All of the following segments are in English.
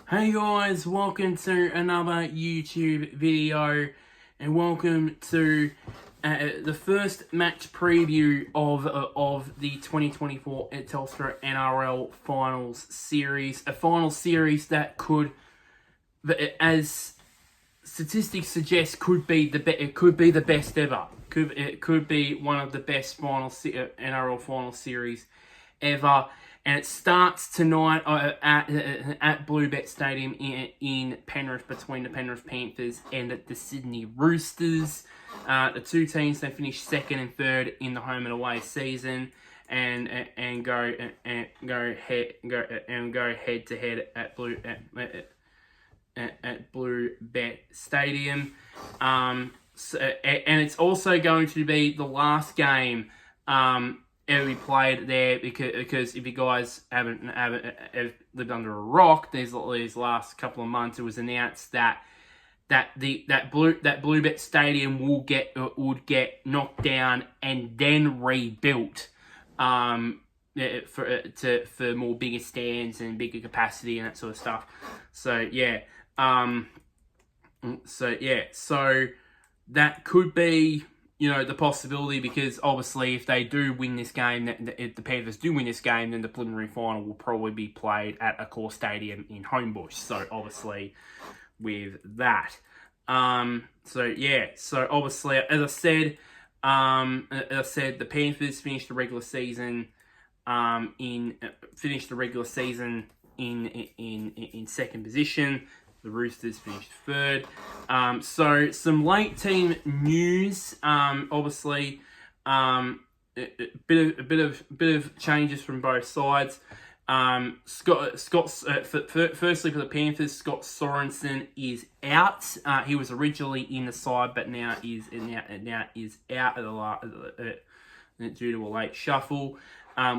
Hey guys, welcome to another YouTube video and welcome to the first match preview of the 2024 Telstra NRL Finals Series. A final series that could, as statistics suggest, could be the best ever. It could be one of the best NRL final series ever, and it starts tonight at Bluebet Stadium in Penrith between the Penrith Panthers and the Sydney Roosters. The two teams, they finished second and third in the home and away season, and go head to head at Bluebet Stadium. And it's also going to be the last game ever be played there because if you guys haven't lived under a rock, these last couple of months, it was announced that Bluebet Stadium would get knocked down and then rebuilt for more bigger stands and bigger capacity and that sort of stuff. So that could be, the possibility, because obviously if they do win this game, if the Panthers do win this game, then the preliminary final will probably be played at a core stadium in Homebush. So obviously with that. So obviously, as I said, the Panthers finished the regular season in second position. The Roosters finished third. So some late team news. Obviously, a bit of changes from both sides. Firstly for the Panthers, Scott Sorensen is out. He was originally in the side, but now is out due to a late shuffle.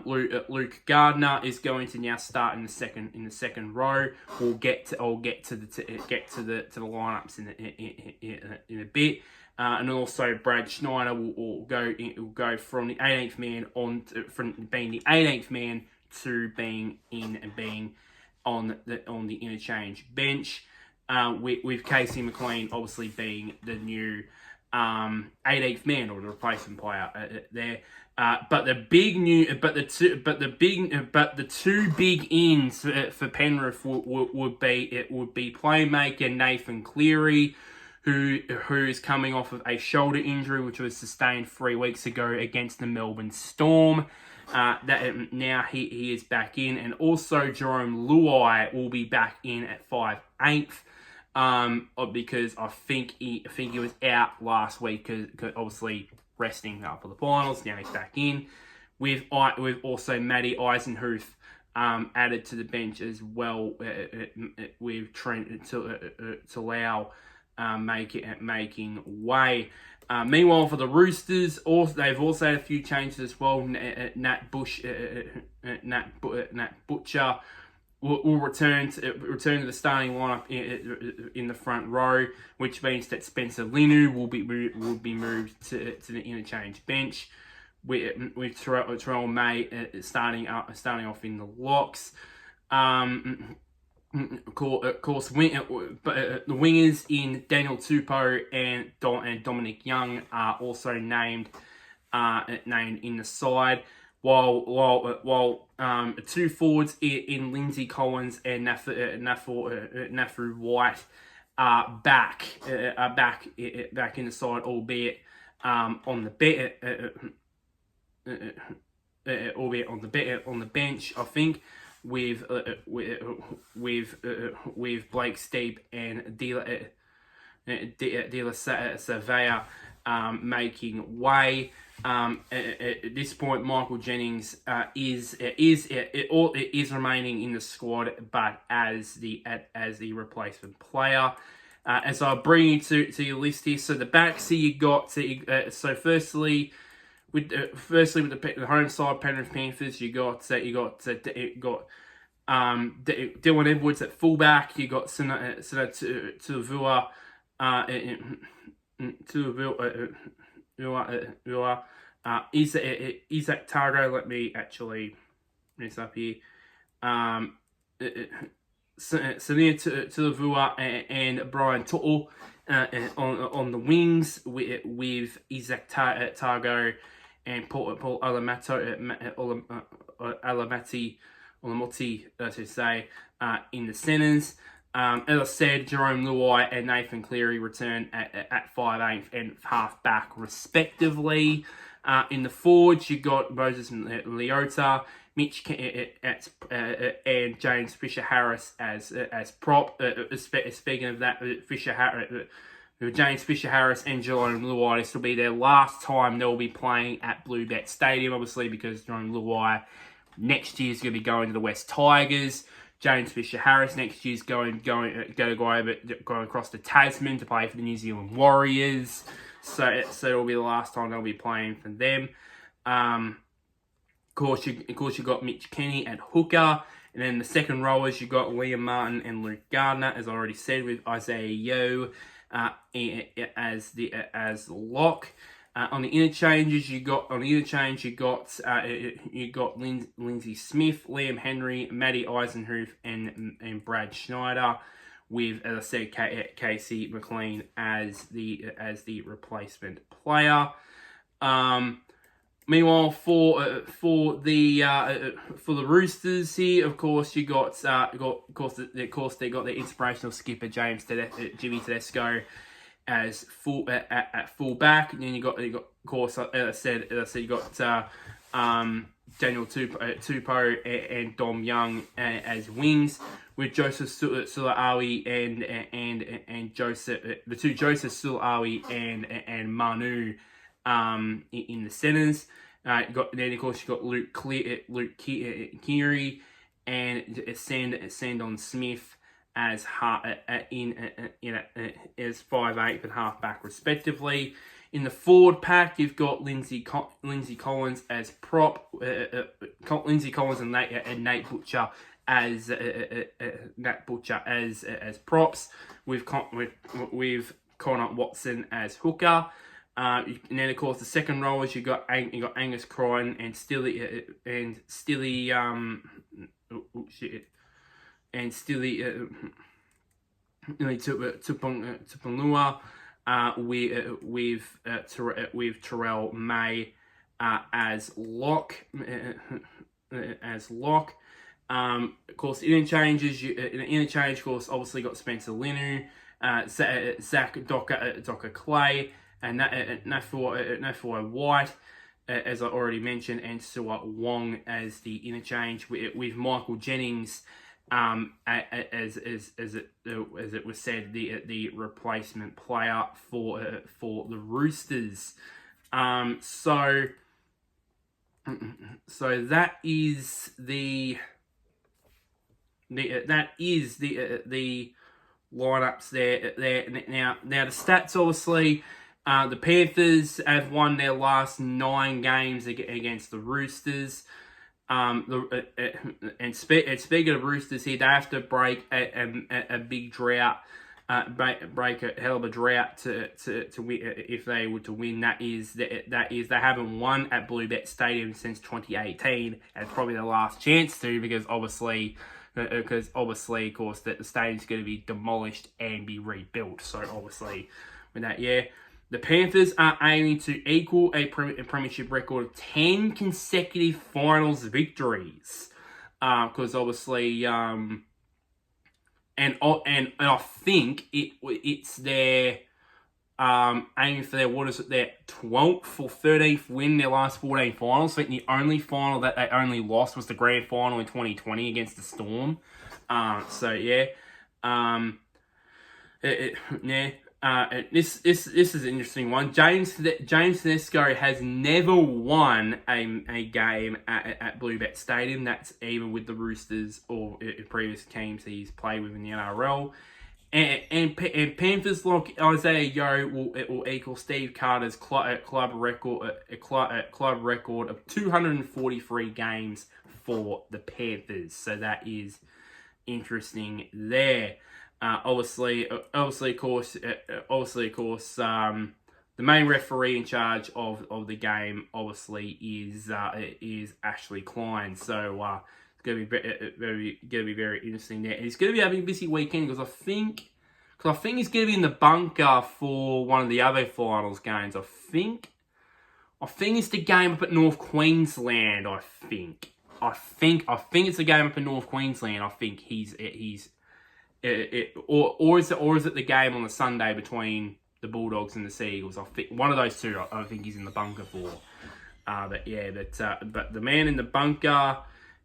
Luke Gardner is going to now start in the second row. We'll get to the lineups in a bit. And also Brad Schneider will go from the 18th man from being the 18th man to being on the interchange bench. With Casey McLean obviously being the new 18th man, or the replacement player there. But the two big ins for Penrith would be playmaker Nathan Cleary, who is coming off of a shoulder injury which was sustained 3 weeks ago against the Melbourne Storm. That now he is back in, and also Jerome Luai will be back in at 5/8. Because I think he was out last week because obviously resting up for the finals. Now he's back in with also Matty Eisenhuth added to the bench as well, with Trent to allow making way. Meanwhile, for the Roosters, they've also had a few changes as well. Nat Butcher will return to the starting lineup in the front row, which means that Spencer Linu will be moved to the interchange bench, with Terrell May starting off in the locks. Of course, the wingers in Daniel Tupou and Dominic Young are also named in the side, while two forwards in Lindsay Collins and Nafu White are back in the side, albeit on the bench, I think, with Blake Steep and De La Savea making way. At this point, Michael Jennings is remaining in the squad, but as the replacement player. As I bring you to your list here, so the backs here you got firstly with the home side Penrith Panthers, you got Dylan Edwards at fullback. You got Tuavua Isaac Targo. Let me actually mess up here. Samir Tulavua and Brian To'o on the wings with Isaac Targo and Paul Alamati, to say, in the centres. As I said, Jerome Luai and Nathan Cleary return at 5'8" and half-back, respectively. In the forwards, you got Moses Leota, Mitch and James Fisher-Harris as prop. Speaking of that, James Fisher-Harris and Jerome Luai, this will be their last time they'll be playing at Bluebet Stadium, obviously, because Jerome Luai next year is going to be going to the West Tigers. James Fisher-Harris next year is going across to Tasman to play for the New Zealand Warriors. So it'll be the last time they'll be playing for them. Of course, you got Mitch Kenny at hooker. And then the second rowers, you got Liam Martin and Luke Gardner, as I already said, with Isaiah Yeo as lock. On the interchanges, you got Lindsay Smith, Liam Henry, Matty Eisenhuth, and Brad Schneider, with, as I said, Casey McLean as the replacement player. Meanwhile, for the Roosters here, of course, they got their inspirational skipper Jimmy Tedesco as at full back, and then you got of course, as I said, you got Daniel Tupou and Dom Young as wings, with Joseph Sulawi and Joseph, the two Joseph Sulawi and Manu in the centres. Then of course you got Luke Keary and Sandon Smith as as 5'8" and half-back, respectively. In the forward pack, you've got Lindsay Collins as prop, Lindsay Collins and Nate Butcher as props, with Connor Watson as hooker. And then of course the second rowers, you got Angus Crichton and Stilly Tupanua, with Terrell May as lock. Of course, interchanges. In the interchange, of course, obviously got Spencer Linu, Zach Docker Clay, and Nafua White, as I already mentioned, and Stuart Wong as the interchange, with Michael Jennings, as it was said, the replacement player for the Roosters. So that is the lineups there. Now the stats, obviously. The Panthers have won their last 9 games against the Roosters. And speaking of Roosters here, they have to break a big drought, break a hell of a drought to win, if they were to win. That is they haven't won at Bluebet Stadium since 2018, and it's probably their last chance to, because obviously, of course, that the stadium's going to be demolished and be rebuilt. So obviously, with that, yeah. The Panthers are aiming to equal a premiership record of 10 consecutive finals victories. Because obviously, and I think it's their aiming for their 12th or 13th win in their last 14 finals. I think the only final that they only lost was the grand final in 2020 against the Storm. So yeah, This is an interesting one. James Tedesco has never won a game at Bluebet Stadium. That's either with the Roosters or previous teams he's played with in the NRL. And Panthers lock Isaiah Yeo will equal Steve Carter's club record of 243 games for the Panthers. So that is interesting there. Obviously, of course, the main referee in charge of the game, obviously, is Ashley Klein. So going to be very interesting there. And he's going to be having a busy weekend because I think he's going to be in the bunker for one of the other finals games. I think it's the game up at North Queensland. I think it's the game up in North Queensland. I think or is it the game on the Sunday between the Bulldogs and the Seagulls? I think one of those two. I think he's in the bunker for. But the man in the bunker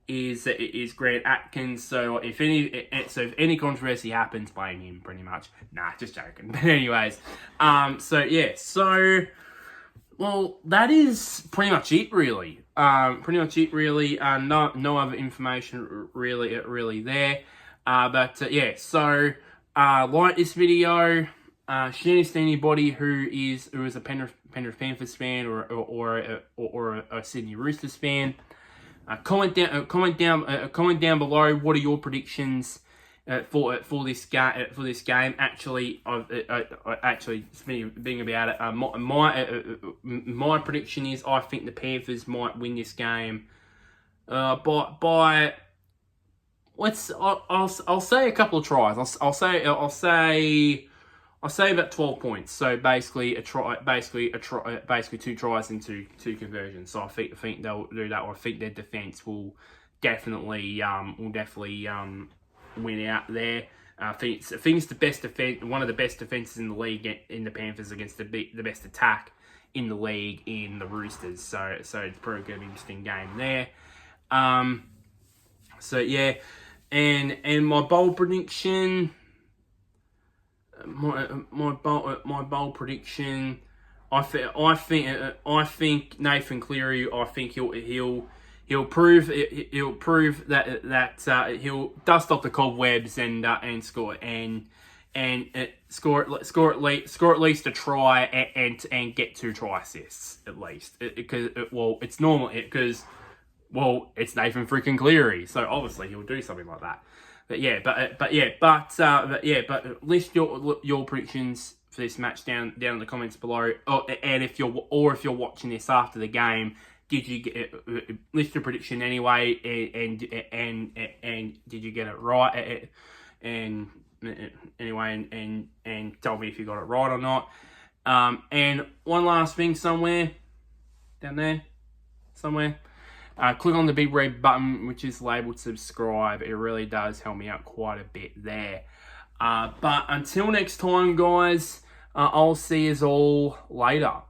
is Grant Atkins. So if any controversy happens, blame him. Pretty much. Nah, just joking. But anyways, well, that is pretty much it, really. No other information really there. Like this video. Share this to anybody who is a Penrith Panthers fan or a Sydney Roosters fan. Comment down below. What are your predictions for this game? Actually, speaking about it, my prediction is I think the Panthers might win this game. I'll say a couple of tries. I'll say about 12 points. So basically two tries into two conversions. So I think they'll do that. I think their defense will definitely win out there. I think it's the best defense, one of the best defenses in the league in the Panthers against the best attack in the league in the Roosters. So it's probably going to be an interesting game there. And my bold prediction. My bold prediction. I think Nathan Cleary. I think he'll prove that he'll dust off the cobwebs and score score at least a try and get 2 try assists at least. It's normal because it's Nathan freaking Cleary, so obviously he'll do something like that. But at least your predictions for this match down in the comments below. And if you're watching this after the game, did you get list your prediction anyway? And did you get it right? And tell me if you got it right or not. And one last thing, somewhere down there, somewhere. Click on the big red button, which is labeled subscribe. It really does help me out quite a bit there. But until next time, guys, I'll see you all later.